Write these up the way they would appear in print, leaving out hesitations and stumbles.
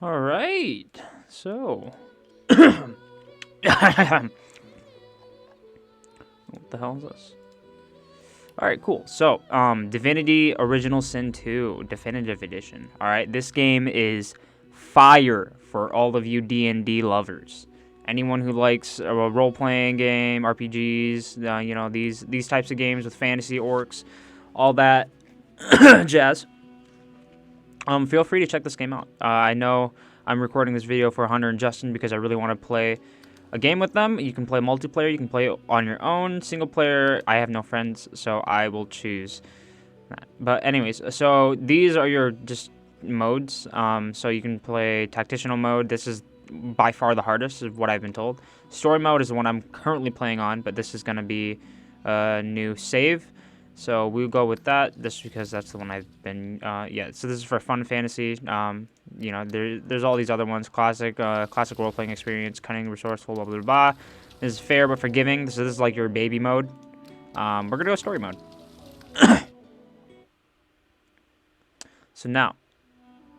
All right. So, what the hell is this? All right, cool. So, Divinity Original Sin 2 Definitive Edition. All right, this game is fire for all of you D&D lovers. Anyone who likes a role-playing game, RPGs, these types of games with fantasy orcs, all that jazz. Feel free to check this game out. I know I'm recording this video for Hunter and Justin because I really want to play a game with them. You can play multiplayer, you can play on your own. Single player, I have no friends, so I will choose that. But anyways, so these are your just modes. So you can play tactitional mode. This is by far the hardest, is what I've been told. Story mode is the one I'm currently playing on, but this is going to be a new save. So we'll go with that, just because that's the one I've been, so this is for fun fantasy. There's all these other ones, classic role-playing experience, cunning, resourceful, blah, blah, blah. This is fair but forgiving, so this is like your baby mode. We're going to go story mode. So now,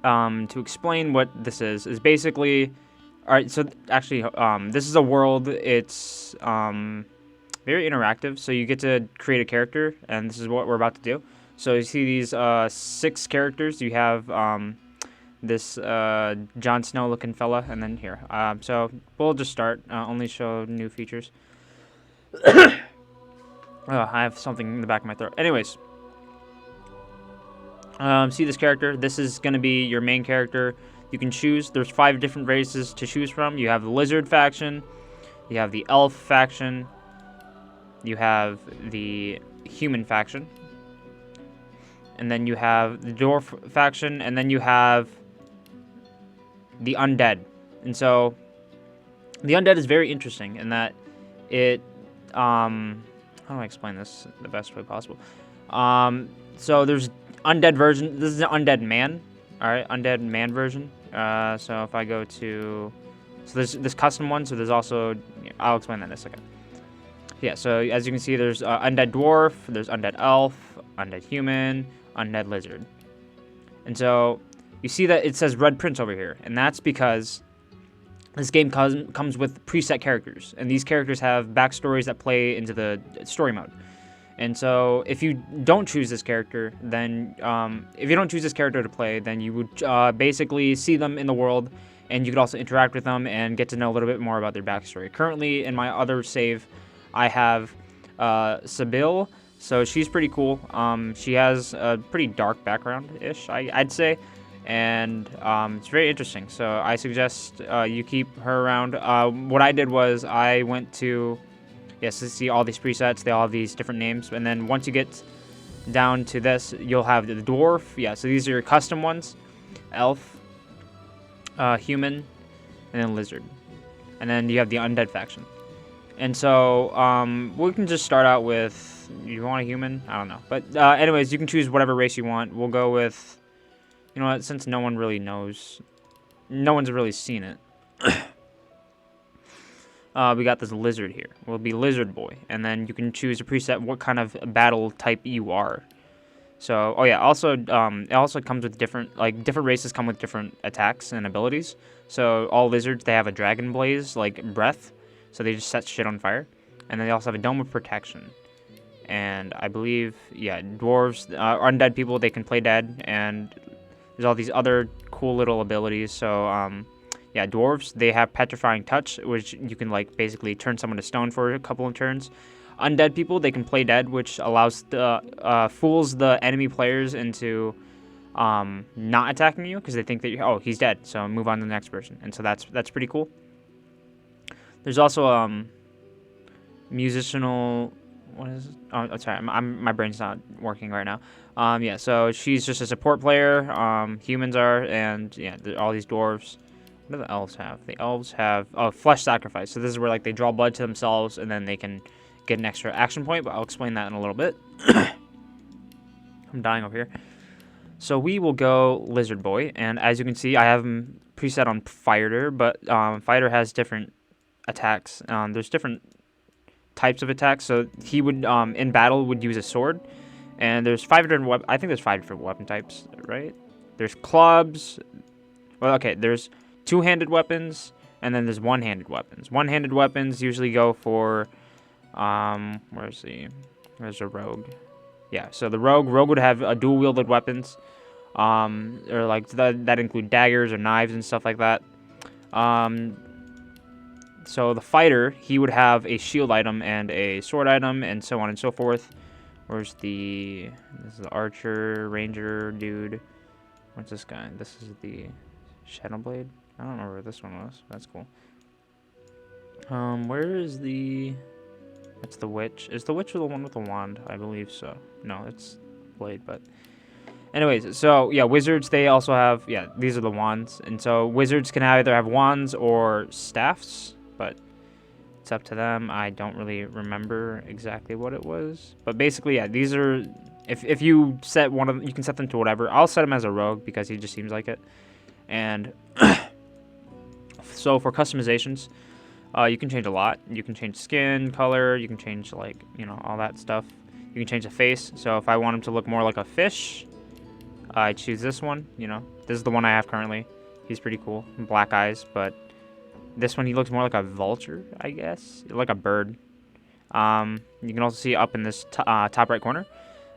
to explain what this is basically, all right, so actually, this is a world. It's, very interactive, so you get to create a character, and this is what we're about to do. So you see these 6 characters. You have this Jon Snow looking fella, and then here. So we'll just start. Only show new features. I have something in the back of my throat. Anyways, see this character. This is going to be your main character. You can choose. There's 5 different races to choose from. You have the lizard faction. You have the elf faction. You have the human faction, and then you have the dwarf faction, and then you have the undead. And so the undead is very interesting in that it, how do I explain this the best way possible? So there's undead version. This is an undead man. All right, undead man version. So if I go to, so there's this custom one. So there's also, I'll explain that in a second. Yeah, so as you can see, there's undead dwarf, there's undead elf, undead human, undead lizard. And so you see that it says Red Prince over here, and that's because this game comes with preset characters, and these characters have backstories that play into the story mode. And so if you don't choose this character, then if you don't choose this character to play, then you would basically see them in the world, and you could also interact with them and get to know a little bit more about their backstory. Currently, in my other save, I have Sybil, so she's pretty cool. She has a pretty dark background-ish, I'd say, and it's very interesting. So I suggest you keep her around. What I did was I went to, to see all these presets. They all have these different names, and then once you get down to this, you'll have the dwarf. Yeah, so these are your custom ones: elf, human, and then lizard. And then you have the undead faction. And so we can just start out with, you want a human? I don't know. But anyways, you can choose whatever race you want. We'll go with, you know what, since no one really knows, no one's really seen it. We got this lizard here. We'll be lizard boy. And then you can choose a preset what kind of battle type you are. So, it also comes with different races come with different attacks and abilities. So all lizards, they have a dragon blaze, like breath. So they just set shit on fire. And then they also have a dome of protection. And I believe, dwarves, undead people, they can play dead. And there's all these other cool little abilities. So, dwarves, they have petrifying touch, which you can, basically turn someone to stone for a couple of turns. Undead people, they can play dead, which allows fools the enemy players into not attacking you, because they think that, he's dead. So move on to the next person. And so that's pretty cool. There's also musicianal. What is it? Oh, sorry, my brain's not working right now. So she's just a support player. Humans are, and all these dwarves. What do the elves have? The elves have flesh sacrifice. So this is where they draw blood to themselves, and then they can get an extra action point. But I'll explain that in a little bit. I'm dying over here. So we will go lizard boy, and as you can see, I have him preset on fighter, but fighter has different attacks. There's different types of attacks. So he would in battle would use a sword, and there's 5 different I think there's 5 different weapon types, right? There's clubs, Well, okay, there's two-handed weapons, and then there's one-handed weapons. One-handed weapons usually go for, where's a rogue? Yeah, so the rogue would have dual-wielded weapons, or like that include daggers or knives and stuff like that. So the fighter, he would have a shield item and a sword item, and so on and so forth. This is the archer, ranger dude. What's this guy? This is the Shadowblade. I don't know where this one was. That's cool. Where is the... That's the witch. Is the witch the one with the wand? I believe so. No, it's blade, but... Anyways, so, yeah, wizards, they also have... Yeah, these are the wands. And so wizards can either have wands or staffs, but it's up to them. I don't really remember exactly what it was. But basically, yeah, these are... If you set one of them, you can set them to whatever. I'll set him as a rogue because he just seems like it. And so for customizations, you can change a lot. You can change skin color. You can change, like, you know, all that stuff. You can change the face. So if I want him to look more like a fish, I choose this one. You know, this is the one I have currently. He's pretty cool. Black eyes, but this one he looks more like a vulture, I guess, like a bird. You can also see up in this top right corner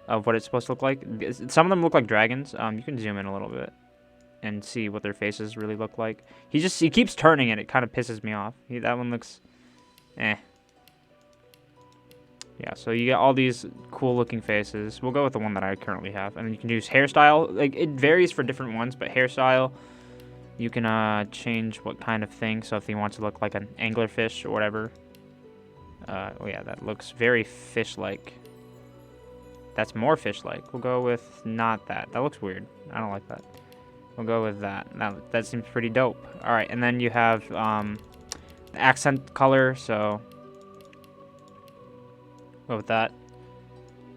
of what it's supposed to look like. Some of them look like dragons. You can zoom in a little bit and see what their faces really look like. He keeps turning and it kind of pisses me off. That one looks eh. Yeah, so you get all these cool looking faces. We'll go with the one that I currently have. And then you can use hairstyle. Like, it varies for different ones, but hairstyle, you can change what kind of thing. So if you want to look like an anglerfish or whatever. Oh yeah, that looks very fish-like. That's more fish-like. We'll go with not that. That looks weird. I don't like that. We'll go with that. That seems pretty dope. All right, and then you have the accent color. So go with that.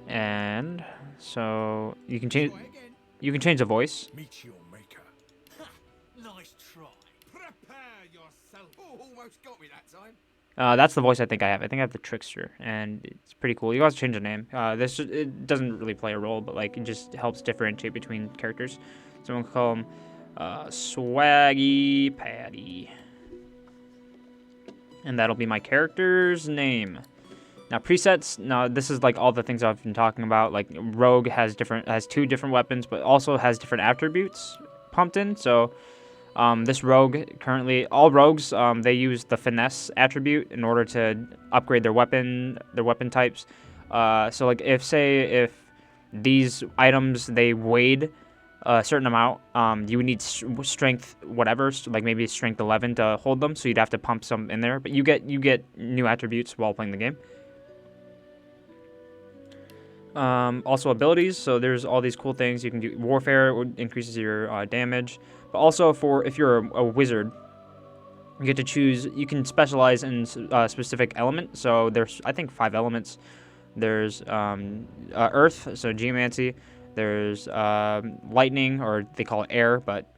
And so you can change. You can change the voice. Meet your maker. Nice try. Prepare yourself. Oh, almost got me that time. That's the voice I think I have. I think I have the Trickster, and it's pretty cool. You can also change the name. It doesn't really play a role, but like it just helps differentiate between characters. So I'm gonna call him Swaggy Patty, and that'll be my character's name. Now presets. Now this is like all the things I've been talking about. Like Rogue has two different weapons, but also has different attributes pumped in. So. This rogue, currently, all rogues, they use the finesse attribute in order to upgrade their weapon types. So like if these items, they weighed a certain amount, you would need strength whatever, like maybe strength 11 to hold them, so you'd have to pump some in there. But you get new attributes while playing the game. Also abilities, so there's all these cool things you can do. Warfare increases your damage, but also if you're a wizard, you get to choose. You can specialize in a specific element. So there's I think 5 elements. There's earth, so geomancy. There's lightning, or they call it air, but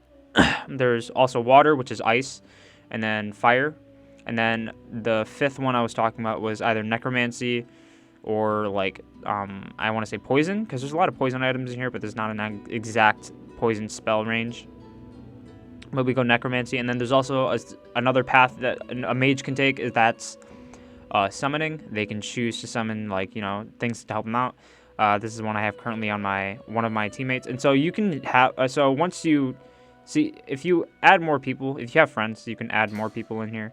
there's also water, which is ice, and then fire, and then the 5th one I was talking about was either necromancy. Or like, I want to say poison, because there's a lot of poison items in here, but there's not an exact poison spell range. But we go necromancy, and then there's also another path that a mage can take, that's summoning. They can choose to summon, like, you know, things to help them out. This is one I have currently on one of my teammates, and so you can have. So once you see, if you add more people, if you have friends, you can add more people in here.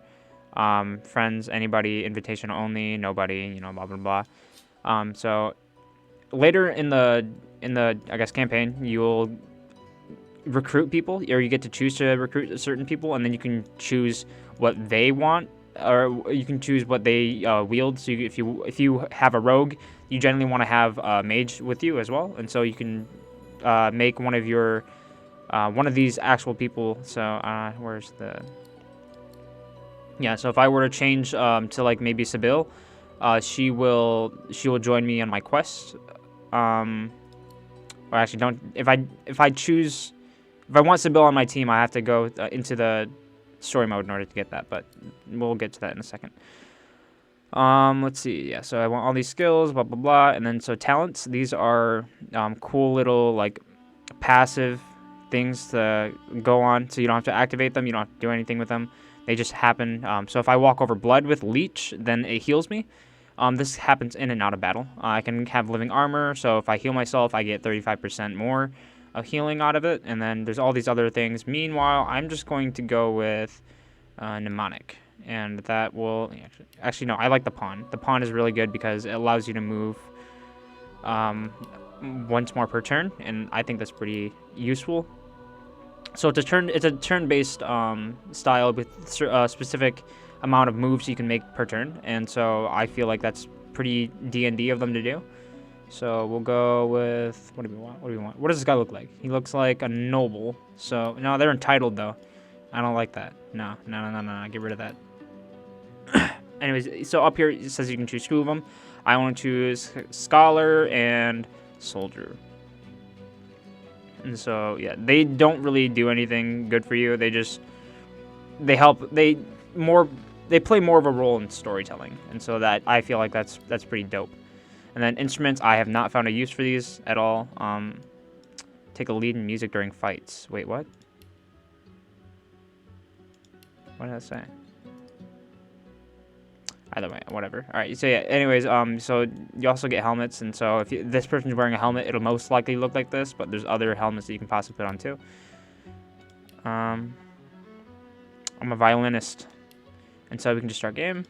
Friends, anybody, invitation only, nobody, you know, blah blah blah. So later in the I guess campaign, you'll recruit people, or you get to choose to recruit certain people, and then you can choose what they want, or you can choose what they wield. So if you have a rogue, you generally want to have a mage with you as well, and so you can make one of these actual people. So where's the... Yeah, so if I were to change to like maybe Sibyl, she will join me on my quest. Or actually, don't. If I want Sibyl on my team, I have to go into the story mode in order to get that. But we'll get to that in a second. Let's see. Yeah, so I want all these skills, blah blah blah, and then so talents. These are cool little like passive things to go on, so you don't have to activate them. You don't have to do anything with them. They just happen. So if I walk over blood with leech, then it heals me. This happens in and out of battle. I can have living armor, so if I heal myself, I get 35% more of healing out of it. And then there's all these other things. Meanwhile, I'm just going to go with mnemonic, and that will actually no. I like the pawn. The pawn is really good because it allows you to move once more per turn, and I think that's pretty useful. So it's a turn-based style with a specific amount of moves you can make per turn, and so I feel like that's pretty D&D of them to do. So we'll go with, what do we want? What do we want? What does this guy look like? He looks like a noble. So no, they're entitled though. I don't like that. No. Get rid of that. Anyways, so up here it says you can choose 2 of them. I want to choose scholar and soldier. And so yeah, they don't really do anything good for you. They help. They play more of a role in storytelling, and so that I feel like that's pretty dope. And then instruments, I have not found a use for these at all. Take a lead in music during fights. Wait, what? What did I say? Either way, whatever. All right. So yeah. Anyways, so you also get helmets, and so if this person's wearing a helmet, it'll most likely look like this. But there's other helmets that you can possibly put on too. I'm a violinist, and so we can just start game.